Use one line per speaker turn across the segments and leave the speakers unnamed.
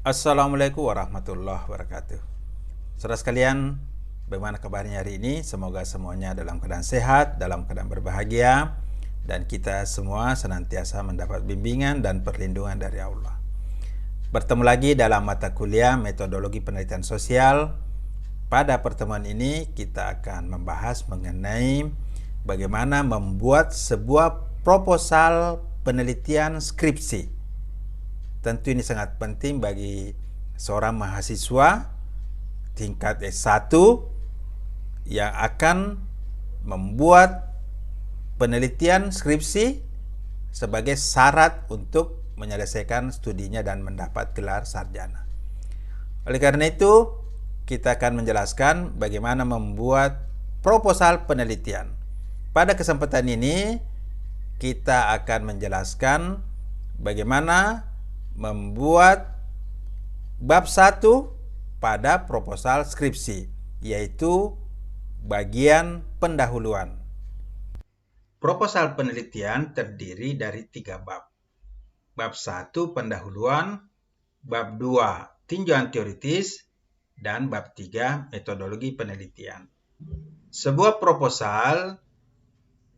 Assalamualaikum warahmatullahi wabarakatuh. Saudara sekalian, bagaimana kabarnya hari ini? Semoga semuanya dalam keadaan sehat, dalam keadaan berbahagia, dan kita semua senantiasa mendapat bimbingan dan perlindungan dari Allah. Bertemu lagi dalam mata kuliah metodologi penelitian sosial. Pada pertemuan ini kita akan membahas mengenai bagaimana membuat sebuah proposal penelitian skripsi. Tentu ini sangat penting bagi seorang mahasiswa tingkat S1 yang akan membuat penelitian skripsi sebagai syarat untuk menyelesaikan studinya dan mendapat gelar sarjana. Oleh karena itu, kita akan menjelaskan bagaimana membuat proposal penelitian. Pada kesempatan ini, kita akan menjelaskan bagaimana membuat bab 1 pada proposal skripsi, yaitu bagian pendahuluan. Proposal penelitian terdiri dari 3 bab. Bab 1 pendahuluan, bab 2 tinjauan teoritis, dan bab 3 metodologi penelitian. Sebuah proposal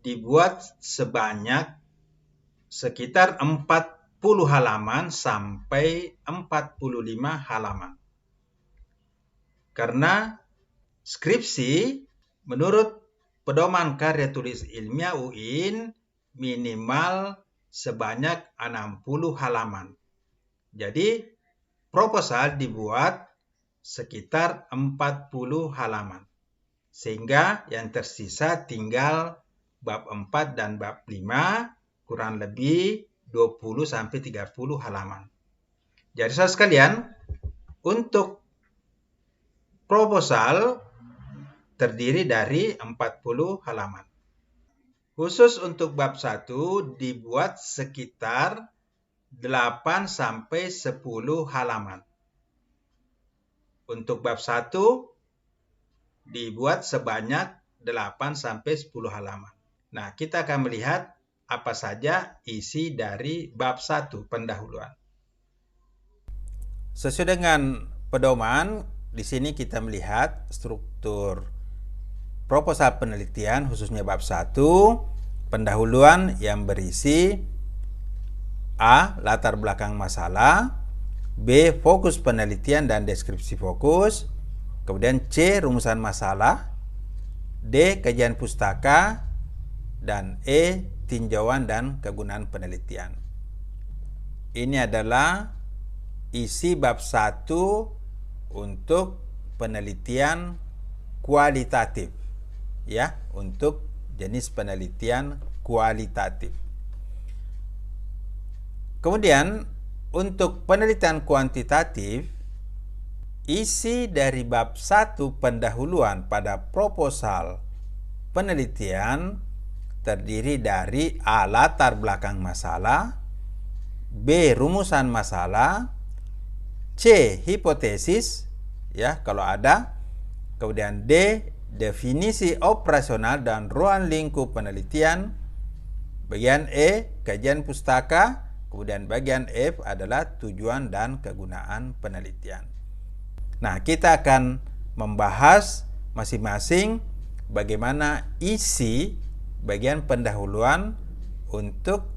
dibuat sebanyak sekitar 40 halaman sampai 45 halaman. Karena skripsi menurut Pedoman Karya Tulis Ilmiah UIN minimal sebanyak 60 halaman. Jadi proposal dibuat sekitar 40 halaman. Sehingga yang tersisa tinggal bab 4 dan bab 5 kurang lebih 20-30 halaman. Jadi saudara sekalian, untuk proposal terdiri dari 40 halaman. Khusus untuk bab 1 dibuat sekitar 8-10 halaman. Untuk bab 1 dibuat sebanyak 8-10 halaman. Nah, kita akan melihat apa saja isi dari bab 1 pendahuluan. Sesuai dengan pedoman, di sini kita melihat struktur proposal penelitian khususnya bab 1 pendahuluan yang berisi A. Latar belakang masalah, B. Fokus penelitian dan deskripsi fokus, kemudian C. Rumusan masalah, D. Kajian pustaka, dan E. Tinjauan dan kegunaan penelitian. Ini adalah isi bab 1 untuk penelitian kualitatif, ya, untuk jenis penelitian kualitatif. Kemudian untuk penelitian kuantitatif, isi dari bab 1 pendahuluan pada proposal penelitian terdiri dari A. Latar belakang masalah, B. Rumusan masalah, C. Hipotesis, ya kalau ada, kemudian D. Definisi operasional dan ruang lingkup penelitian, bagian E. Kajian pustaka, kemudian bagian F adalah tujuan dan kegunaan penelitian. Nah, kita akan membahas masing-masing bagaimana isi bagian pendahuluan untuk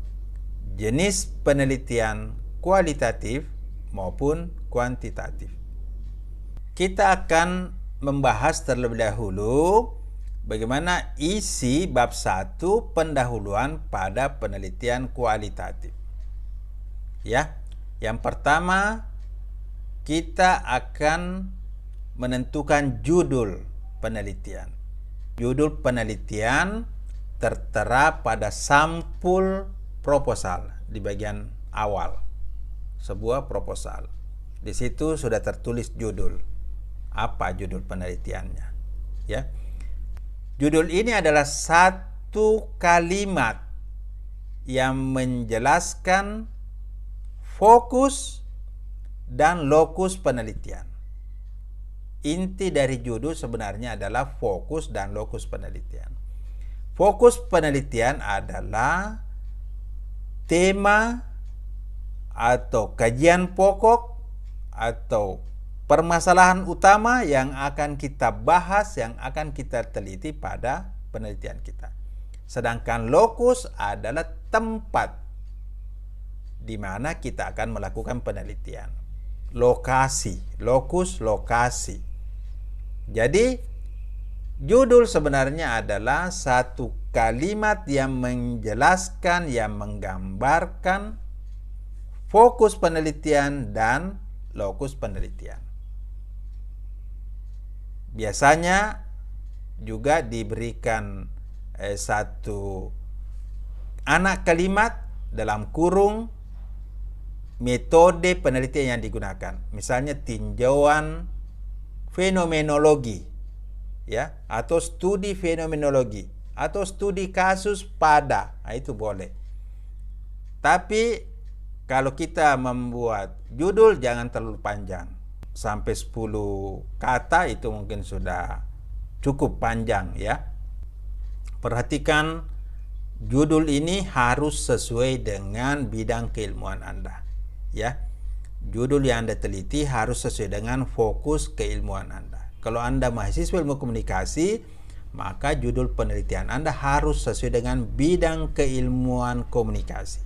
jenis penelitian kualitatif maupun kuantitatif. Kita akan membahas terlebih dahulu bagaimana isi bab 1 pendahuluan pada penelitian kualitatif. Ya, yang pertama kita akan menentukan judul penelitian. Judul penelitian tertera pada sampul proposal di bagian awal sebuah proposal. Di situ sudah tertulis judul. Apa judul penelitiannya? Ya. Judul ini adalah satu kalimat yang menjelaskan fokus dan lokus penelitian. Inti dari judul sebenarnya adalah fokus dan lokus penelitian. Fokus penelitian adalah tema atau kajian pokok
atau permasalahan utama yang akan kita bahas, yang akan kita teliti pada penelitian kita. Sedangkan lokus adalah tempat di mana kita akan melakukan penelitian. Lokasi, lokus, lokasi. Jadi judul sebenarnya adalah satu kalimat yang menjelaskan, yang menggambarkan fokus penelitian dan lokus penelitian. Biasanya juga diberikan satu anak kalimat dalam kurung metode penelitian yang digunakan. Misalnya tinjauan fenomenologi, ya, atau studi fenomenologi, atau studi kasus pada, itu boleh. Tapi kalau kita membuat judul jangan terlalu panjang. Sampai 10 kata itu mungkin sudah cukup panjang, ya. Perhatikan, judul ini harus sesuai dengan bidang keilmuan Anda, ya. Judul yang Anda teliti harus sesuai dengan fokus keilmuan Anda. Kalau Anda mahasiswa ilmu komunikasi, maka judul penelitian Anda harus sesuai dengan bidang keilmuan komunikasi,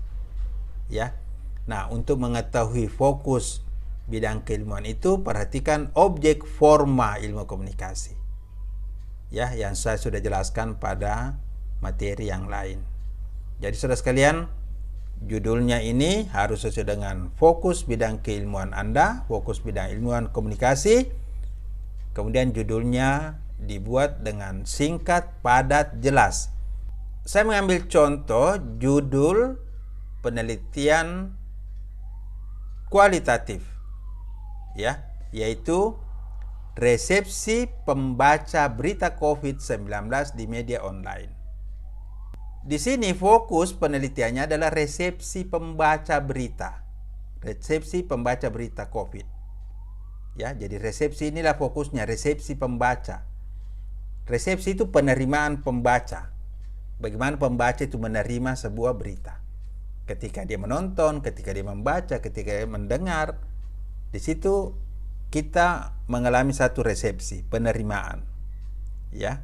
ya. Nah, untuk mengetahui fokus bidang keilmuan itu, perhatikan objek forma ilmu komunikasi, ya, yang saya sudah jelaskan pada materi yang lain. Jadi saudara sekalian, judulnya ini harus sesuai dengan fokus bidang keilmuan Anda, fokus bidang ilmuwan komunikasi. Kemudian judulnya dibuat dengan singkat, padat, jelas. Saya mengambil contoh judul penelitian kualitatif, ya, yaitu resepsi pembaca berita COVID-19 di media online. Di sini fokus penelitiannya adalah resepsi pembaca berita. Resepsi pembaca berita COVID. Ya, jadi resepsi inilah fokusnya, resepsi pembaca. Resepsi itu penerimaan pembaca. Bagaimana pembaca itu menerima sebuah berita. Ketika dia menonton, ketika dia membaca, ketika dia mendengar, di situ kita mengalami satu resepsi, penerimaan, ya.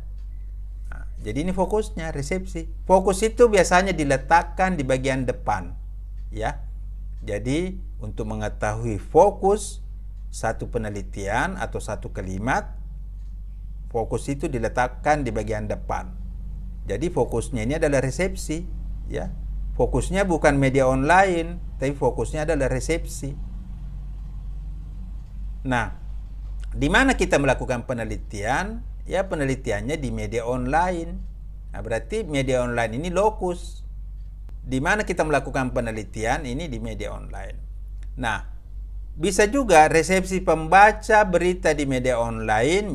Nah, jadi ini fokusnya resepsi. Fokus itu biasanya diletakkan di bagian depan, ya. Jadi untuk mengetahui fokus satu penelitian atau satu kalimat, fokus itu diletakkan di bagian depan. Jadi fokusnya ini adalah resepsi, ya. Fokusnya bukan media online, tapi fokusnya adalah resepsi. Nah, di mana kita melakukan penelitian? Ya, penelitiannya di media online. Nah, berarti media online ini lokus. Di mana kita melakukan penelitian ini di media online. Nah, bisa juga resepsi pembaca berita di media online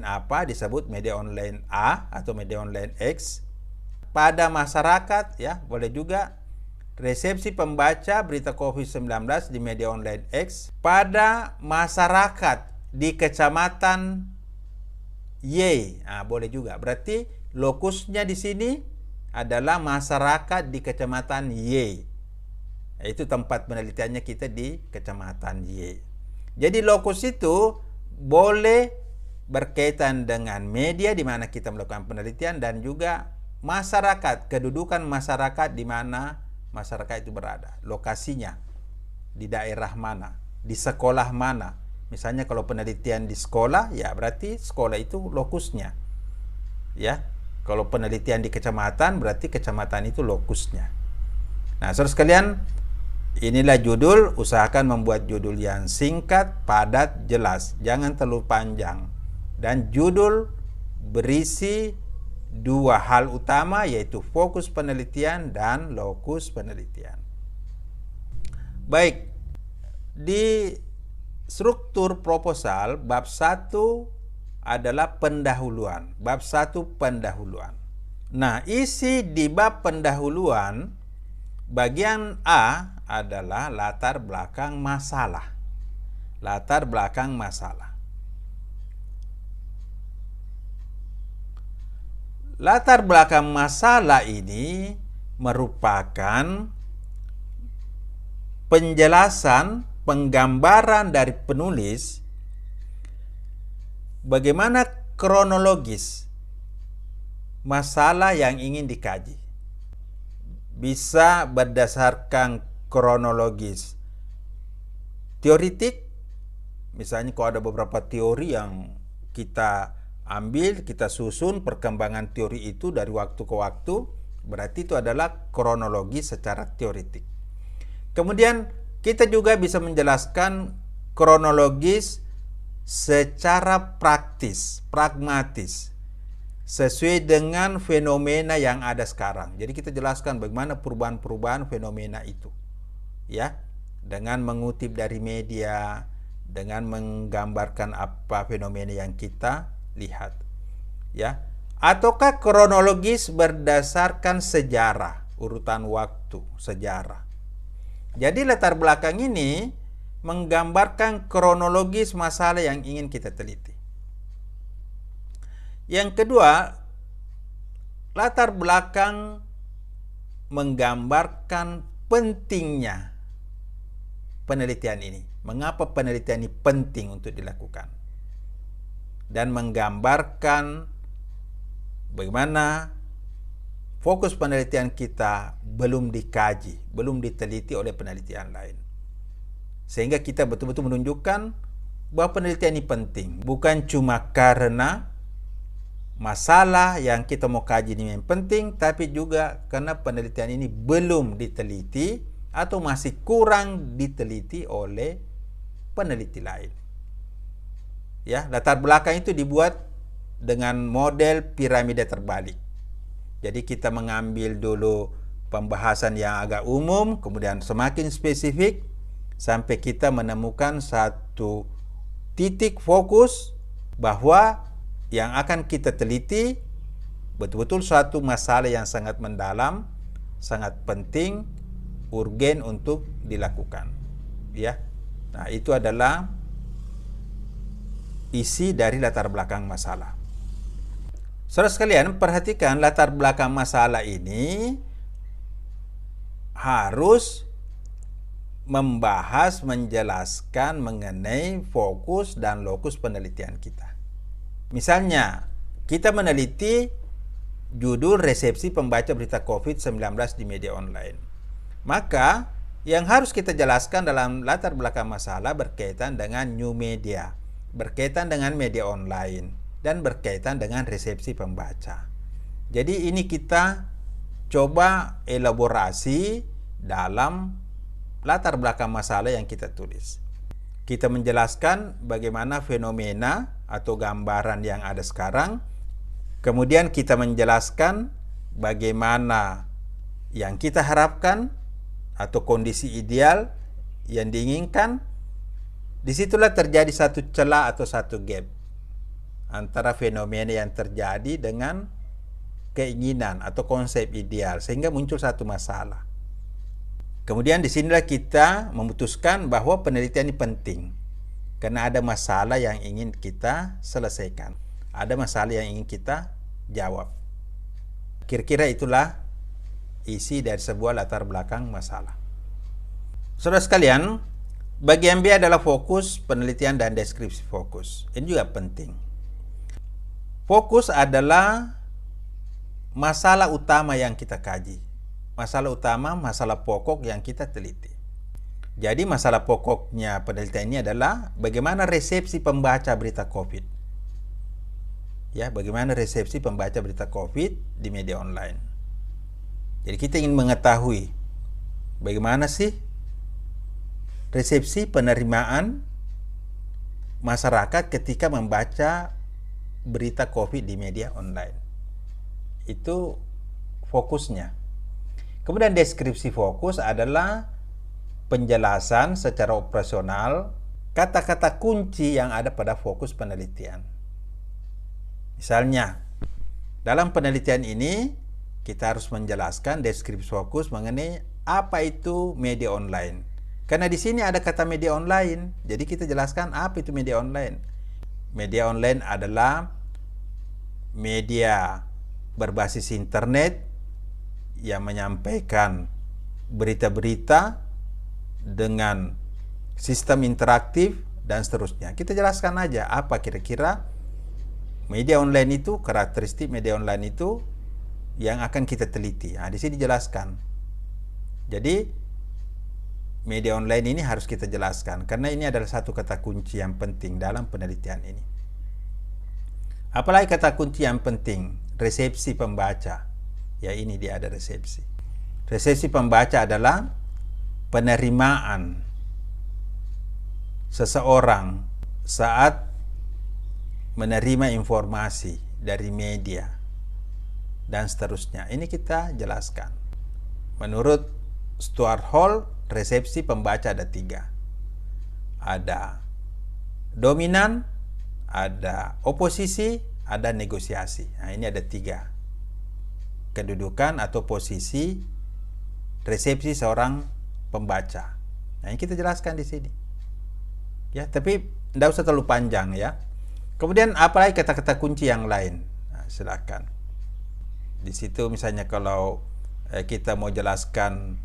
apa disebut media online A atau media online X. Pada masyarakat, ya, boleh juga resepsi pembaca berita COVID-19 di media online X pada masyarakat di kecamatan Y. Nah, boleh juga. Berarti lokusnya di sini adalah masyarakat di kecamatan Y. Itu tempat penelitiannya kita di kecamatan Y. Jadi lokus itu boleh berkaitan dengan media di mana kita melakukan penelitian dan juga masyarakat, kedudukan masyarakat di mana masyarakat itu berada, lokasinya di daerah mana, di sekolah mana. Misalnya kalau penelitian di sekolah, ya berarti sekolah itu lokusnya, ya. Kalau penelitian di kecamatan, berarti kecamatan itu lokusnya. Nah, saudara sekalian, inilah judul. Usahakan membuat judul yang singkat, padat, jelas, jangan terlalu panjang. Dan judul berisi dua hal utama, yaitu fokus penelitian dan lokus penelitian. Baik, di struktur proposal bab 1 adalah pendahuluan. Bab 1 pendahuluan. Nah, isi di bab pendahuluan bagian A adalah latar belakang masalah. Latar belakang masalah. Latar belakang masalah ini merupakan penjelasan penggambaran dari penulis bagaimana kronologis masalah yang ingin dikaji. Bisa berdasarkan kronologis teoritik, misalnya kalau ada beberapa teori yang kita ambil, kita susun perkembangan teori itu dari waktu ke waktu, berarti itu adalah kronologi secara teoritik. Kemudian kita juga bisa menjelaskan kronologis secara praktis, pragmatis, sesuai dengan fenomena yang ada sekarang. Jadi kita jelaskan bagaimana perubahan-perubahan fenomena itu, ya, dengan mengutip dari media, dengan menggambarkan apa fenomena yang kita lihat, ya. Ataukah kronologis berdasarkan sejarah, urutan waktu, sejarah. Jadi latar belakang ini menggambarkan kronologis masalah yang ingin kita teliti. Yang kedua, latar belakang menggambarkan pentingnya penelitian ini. Mengapa penelitian ini penting untuk dilakukan? Dan menggambarkan bagaimana fokus penelitian kita belum dikaji, belum diteliti oleh penelitian lain. Sehingga kita betul-betul menunjukkan bahwa penelitian ini penting. Bukan cuma karena masalah yang kita mau kaji ini yang penting, tapi juga karena penelitian ini belum diteliti atau masih kurang diteliti oleh peneliti lain. Ya, latar belakang itu dibuat dengan model piramida terbalik. Jadi kita mengambil dulu pembahasan yang agak umum, kemudian semakin spesifik, sampai kita menemukan satu titik fokus bahwa yang akan kita teliti betul-betul suatu masalah yang sangat mendalam, sangat penting, urgen untuk dilakukan, ya. Nah, itu adalah isi dari latar belakang masalah. Saudara sekalian, perhatikan latar belakang masalah ini harus membahas, menjelaskan mengenai fokus dan lokus penelitian kita. Misalnya, kita meneliti judul resepsi pembaca berita COVID-19 di media online. Maka, yang harus kita jelaskan dalam latar belakang masalah berkaitan dengan new media, berkaitan dengan media online, dan berkaitan dengan resepsi pembaca. Jadi ini kita coba elaborasi dalam latar belakang masalah yang kita tulis. Kita menjelaskan bagaimana fenomena atau gambaran yang ada sekarang. Kemudian kita menjelaskan bagaimana yang kita harapkan atau kondisi ideal yang diinginkan. Disitulah terjadi satu celah atau satu gap antara fenomena yang terjadi dengan keinginan atau konsep ideal, sehingga muncul satu masalah. Kemudian disinilah kita memutuskan bahwa penelitian ini penting karena ada masalah yang ingin kita selesaikan, ada masalah yang ingin kita jawab. Kira-kira itulah isi dari sebuah latar belakang masalah. Saudara sekalian, bagian B adalah fokus, penelitian, dan deskripsi fokus. Ini juga penting. Fokus adalah masalah utama yang kita kaji. Masalah utama, masalah pokok yang kita teliti. Jadi masalah pokoknya penelitian ini adalah bagaimana resepsi pembaca berita COVID. Ya, bagaimana resepsi pembaca berita COVID di media online. Jadi kita ingin mengetahui bagaimana sih resepsi penerimaan masyarakat ketika membaca berita COVID di media online. Itu fokusnya. Kemudian deskripsi fokus adalah penjelasan secara operasional kata-kata kunci yang ada pada fokus penelitian. Misalnya, dalam penelitian ini kita harus menjelaskan deskripsi fokus mengenai apa itu media online. Karena di sini ada kata media online, jadi kita jelaskan apa itu media online. Media online adalah media berbasis internet yang menyampaikan berita-berita dengan sistem interaktif, dan seterusnya. Kita jelaskan aja apa kira-kira media online itu, karakteristik media online itu yang akan kita teliti. Nah, di sini dijelaskan. Jadi media online ini harus kita jelaskan karena ini adalah satu kata kunci yang penting dalam penelitian ini. Apalagi kata kunci yang penting, resepsi pembaca. Ya, ini dia ada resepsi. Resepsi pembaca adalah penerimaan seseorang saat menerima informasi dari media dan seterusnya. Ini kita jelaskan. Menurut Stuart Hall, resepsi pembaca ada 3. Ada dominan, ada oposisi, ada negosiasi. Nah, ini ada 3 kedudukan atau posisi resepsi seorang pembaca. Nah, ini kita jelaskan di sini. Ya, tapi tidak usah terlalu panjang ya. Kemudian apalagi kata-kata kunci yang lain? Nah, silakan. Di situ misalnya kalau kita mau jelaskan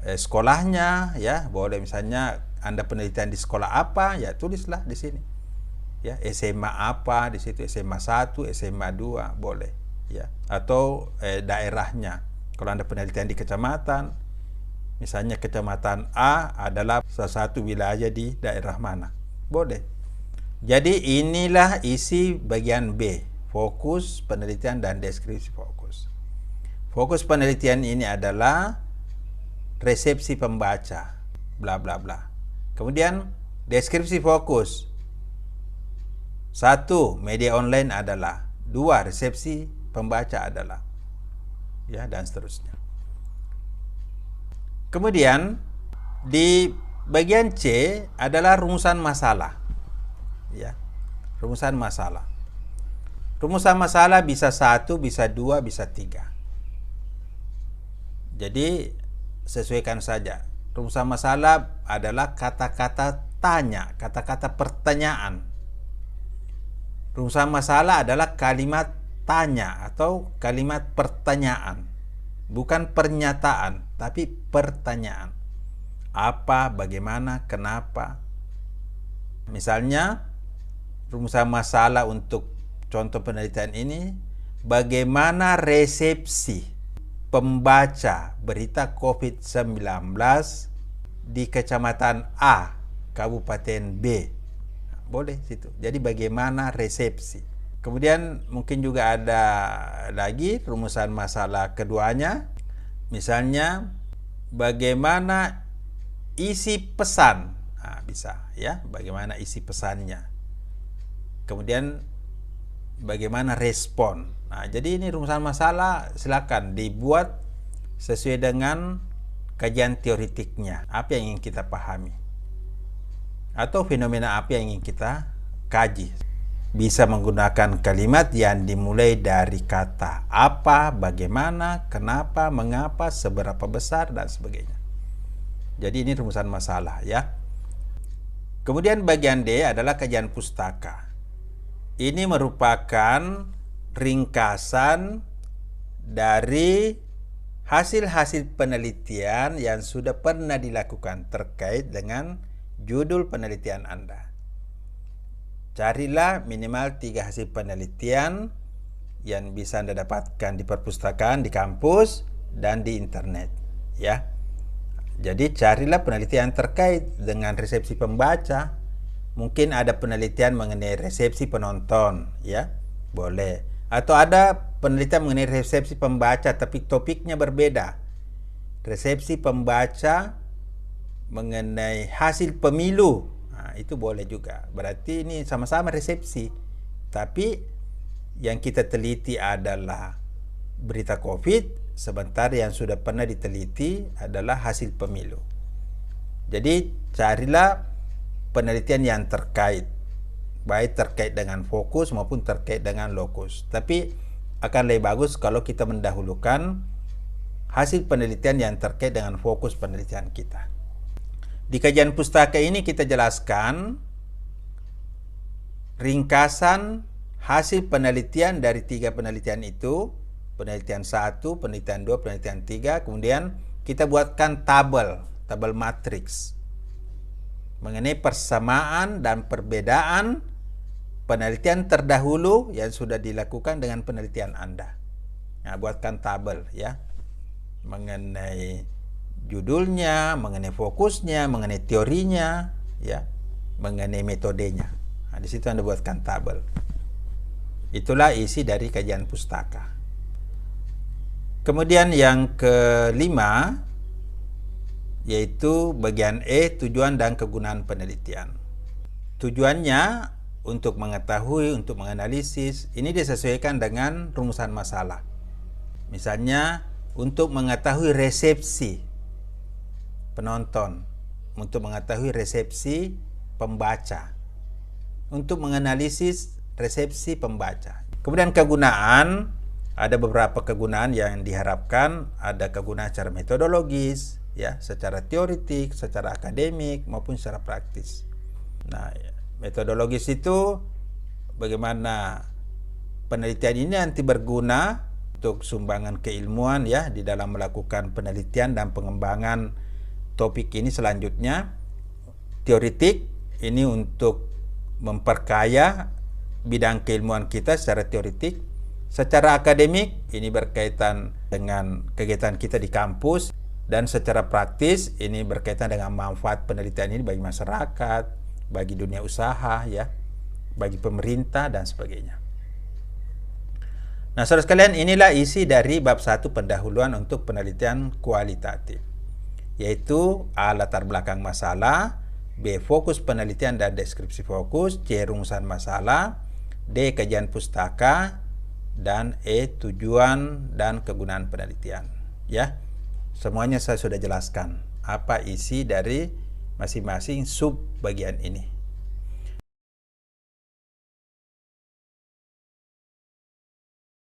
sekolahnya, ya boleh, misalnya Anda penelitian di sekolah apa, ya tulislah di sini. Ya, SMA apa, di situ SMA 1, SMA 2 boleh, ya. Atau daerahnya. Kalau Anda penelitian di kecamatan, misalnya kecamatan A adalah salah satu wilayah di daerah mana, boleh. Jadi inilah isi bagian B, fokus penelitian dan deskripsi fokus. Fokus penelitian ini adalah resepsi pembaca, bla bla bla. Kemudian deskripsi fokus. 1. Media online adalah. 2. Resepsi pembaca adalah. Ya, dan seterusnya. Kemudian di bagian C adalah rumusan masalah. Ya, rumusan masalah. Rumusan masalah bisa 1, bisa 2, bisa 3. Jadi sesuaikan saja. Rumusan masalah adalah kata-kata tanya, kata-kata pertanyaan. Rumusan masalah adalah kalimat tanya atau kalimat pertanyaan. Bukan pernyataan, tapi pertanyaan. Apa, bagaimana, kenapa. Misalnya, rumusan masalah untuk contoh penelitian ini, bagaimana resepsi pembaca berita COVID-19 di kecamatan A, Kabupaten B. Boleh situ. Jadi bagaimana resepsi. Kemudian mungkin juga ada lagi rumusan masalah keduanya. Misalnya bagaimana isi pesan. Nah, bisa ya, bagaimana isi pesannya. Kemudian bagaimana respon. Nah, jadi ini rumusan masalah silakan dibuat sesuai dengan kajian teoretiknya, apa yang ingin kita pahami, atau fenomena apa yang ingin kita kaji. Bisa menggunakan kalimat yang dimulai dari kata apa, bagaimana, kenapa, mengapa, seberapa besar, dan sebagainya. Jadi ini rumusan masalah ya. Kemudian bagian D adalah kajian pustaka. Ini merupakan ringkasan dari hasil-hasil penelitian yang sudah pernah dilakukan terkait dengan judul penelitian Anda. Carilah minimal 3 hasil penelitian yang bisa Anda dapatkan di perpustakaan, di kampus, dan di internet. Ya. Jadi carilah penelitian terkait dengan resepsi pembaca. Mungkin ada penelitian mengenai resepsi penonton, ya, boleh. Atau ada penelitian mengenai resepsi pembaca tapi topiknya berbeda. Resepsi pembaca mengenai hasil pemilu. Nah, itu boleh juga. Berarti ini sama-sama resepsi. Tapi yang kita teliti adalah berita COVID, sebentar yang sudah pernah diteliti adalah hasil pemilu. Jadi carilah penelitian yang terkait, baik terkait dengan fokus maupun terkait dengan lokus. Tapi akan lebih bagus kalau kita mendahulukan hasil penelitian yang terkait dengan fokus penelitian kita. Di kajian pustaka ini kita jelaskan ringkasan hasil penelitian dari 3 penelitian itu, penelitian 1, penelitian 2, penelitian 3, kemudian kita buatkan tabel matriks. mengenai persamaan dan perbedaan penelitian terdahulu yang sudah dilakukan dengan penelitian Anda. Nah, buatkan tabel ya, mengenai judulnya, mengenai fokusnya, mengenai teorinya, ya, mengenai metodenya. Nah, di situ Anda buatkan tabel. Itulah isi dari kajian pustaka. Kemudian yang kelima, yaitu bagian E, tujuan dan kegunaan penelitian. Tujuannya untuk mengetahui, untuk menganalisis, ini disesuaikan dengan rumusan masalah. Misalnya, untuk mengetahui resepsi penonton, untuk mengetahui resepsi pembaca, untuk menganalisis resepsi pembaca. Kemudian kegunaan, ada beberapa kegunaan yang diharapkan, ada kegunaan secara metodologis, ya, secara teoritik, secara akademik maupun secara praktis. Nah, metodologis itu bagaimana penelitian ini nanti berguna untuk sumbangan keilmuan ya di dalam melakukan penelitian dan pengembangan topik ini selanjutnya. Teoritik ini untuk memperkaya bidang keilmuan kita secara teoritik. Secara akademik ini berkaitan dengan kegiatan kita di kampus, dan secara praktis ini berkaitan dengan manfaat penelitian ini bagi masyarakat, bagi dunia usaha ya, bagi pemerintah dan sebagainya. Nah, saudara sekalian, inilah isi dari bab 1 pendahuluan untuk penelitian kualitatif, yaitu A, latar belakang masalah, B, fokus penelitian dan deskripsi fokus, C, rumusan masalah, D, kajian pustaka, dan E, tujuan dan kegunaan penelitian. Ya, semuanya saya sudah jelaskan apa isi dari masing-masing sub bagian ini.